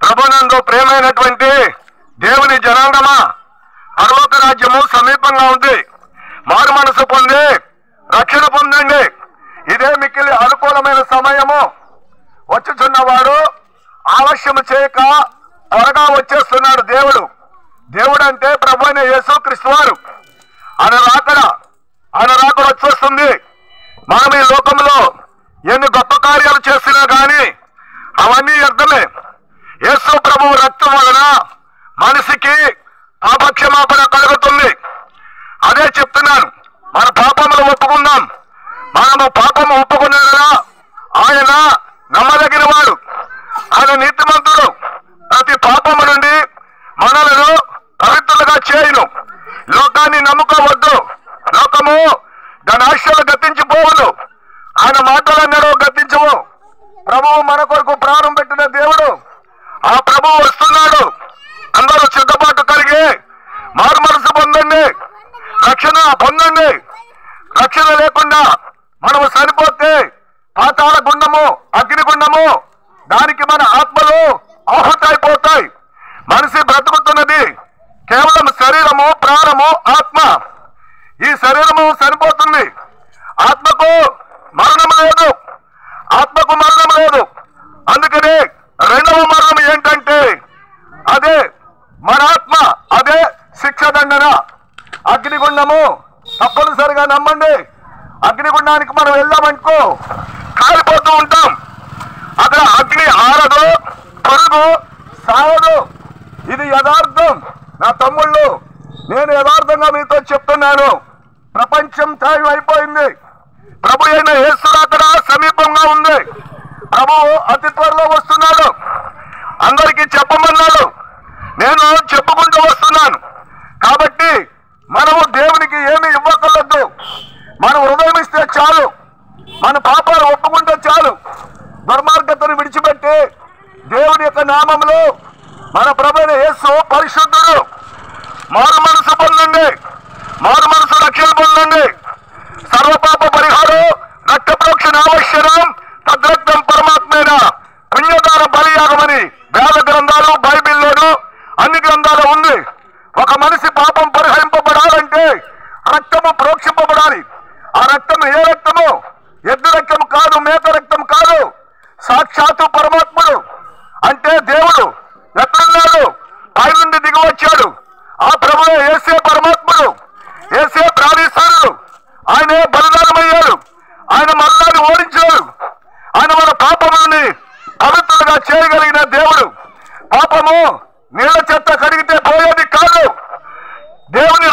ప్రభునందు ప్రేమైనటువంటి దేవుని జనాంగమా, పరలోక రాజ్యము సమీపంగా ఉంది. మారు మనసు పొంది రక్షణ పొందండి. ఇదే మిక్కిలి అనుకూలమైన సమయము. వచ్చుచున్నవాడు ఆలస్యము చేయక త్వరగా వచ్చేస్తున్నాడు. దేవుడు అంటే ప్రభు అయిన యేసుక్రీస్తు వారు. ఆయన రాకడ వచ్చేస్తుంది. మనం ఈ లోకంలో ఎన్ని గొప్ప కార్యాలు చేసినా కానీ అవన్నీ వ్యర్థమే. యేసు ప్రభువు రక్తం వలన మనిషికి పాపక్షమాపణ కలుగుతుంది. అదే చెప్తున్నాను. మన పాపములు ఒప్పుకుందాం. మనము పాపము ఒప్పుకున్నా ఆయన నమ్మదగిన వాడు, ఆయన నీతిమంతుడు. ప్రతి పాపము నుండి మనలను పవిత్రులుగా చేయును. లోకాన్ని నమ్ముకోవద్దు. లోకము దాని ఆశలు గతించిపోవదు. ఆయన మాటలన్నడూ గతించవు. ప్రభువు మన కొరకు ప్రాణం పెట్టిన దేవుడు. ఆ ప్రభువు వస్తున్నాడు. అందరూ సిద్ధపాటు కలిగి మారు మనసు పొందండి, రక్షణ పొందండి. రక్షణ లేకుండా మనము చనిపోతే పాతాళ గుండము, అగ్నిగుండము, దానికి మన ఆత్మలు ఆహుతైపోతాయి. మనిషి బ్రతుకుతున్నది కేవలం శరీరము, ప్రాణము, ఆత్మ. ఈ శరీరము చనిపోతుంది. ఆత్మకు మరణం లేదు. అందుకని రెండవ మరణం ఏంటంటే అదే మన ఆత్మ, అదే శిక్ష దండన, అగ్నిగుండము. తప్పనిసరిగా నమ్మండి. అగ్నిగుండానికి మనం వెళ్ళామనుకో కాలిపోతూ ఉంటాం. అక్కడ అగ్ని ఆరదు, పొరుగు సాగదు. ఇది యథార్థం. నా తమ్ముళ్ళు, నేను యథార్థంగా మీతో చెప్తున్నాను. ప్రపంచం టైం అయిపోయింది. ప్రభు అయిన యేసు రాకడ సమీపంగా ఉంది. ప్రభువు అతి త్వరలో వస్తున్నాడు. అందరికీ చెప్పమన్నాడు. నేను చెప్పుకుంటూ వస్తున్నాను. కాబట్టి మనము దేవునికి ఏమి ఇవ్వకూడదు. మనం హృదయం ఇస్తే చాలు. మన పాపాలు ఒప్పుకుంటే చాలు. దుర్మార్గతను విడిచిపెట్టి దేవుని యొక్క నామములో మన ప్రభువైన యేసు పరిశుద్ధుడు. మారు మనసు పొందండి. మారు మనసు రక్షణ పొందండి. సర్వపాప పరిహారం రక్త ప్రోక్షణ ఆవశ్యకం. తద్రక్తం పరమాత్మైన పుణ్యదాన బలియాగమని వేద గ్రంథాలు, బైబిల్లోను అన్ని గ్రంథాలు ఉంది. ఒక మనిషి పాపం పరిహరింపబడాలంటే రక్తము ప్రోక్షింపబడాలి. ఆ రక్తం ఏ రక్తము? ఎద్దు రక్తం కాదు, మేక రక్తం కాదు. సాక్షాత్తు పరమాత్ముడు అంటే దేవుడు ఎక్కడున్నాడు? పై నుండి దిగి వచ్చాడు. ఆ ప్రభువే యేసే పరమాత్ముడు, యేసే ప్రాణేశ్వరుడు. ఆయనే బలిదానమయ్యాడు. ఆయన మరణాన్ని ఓడించాడు. ఆయన మన పాపముని పవిత్రులుగా చేయగలిగిన దేవుడు. పాపము నీళ్ల చెత్త కడిగితే పోయేది కాదు. దేవుని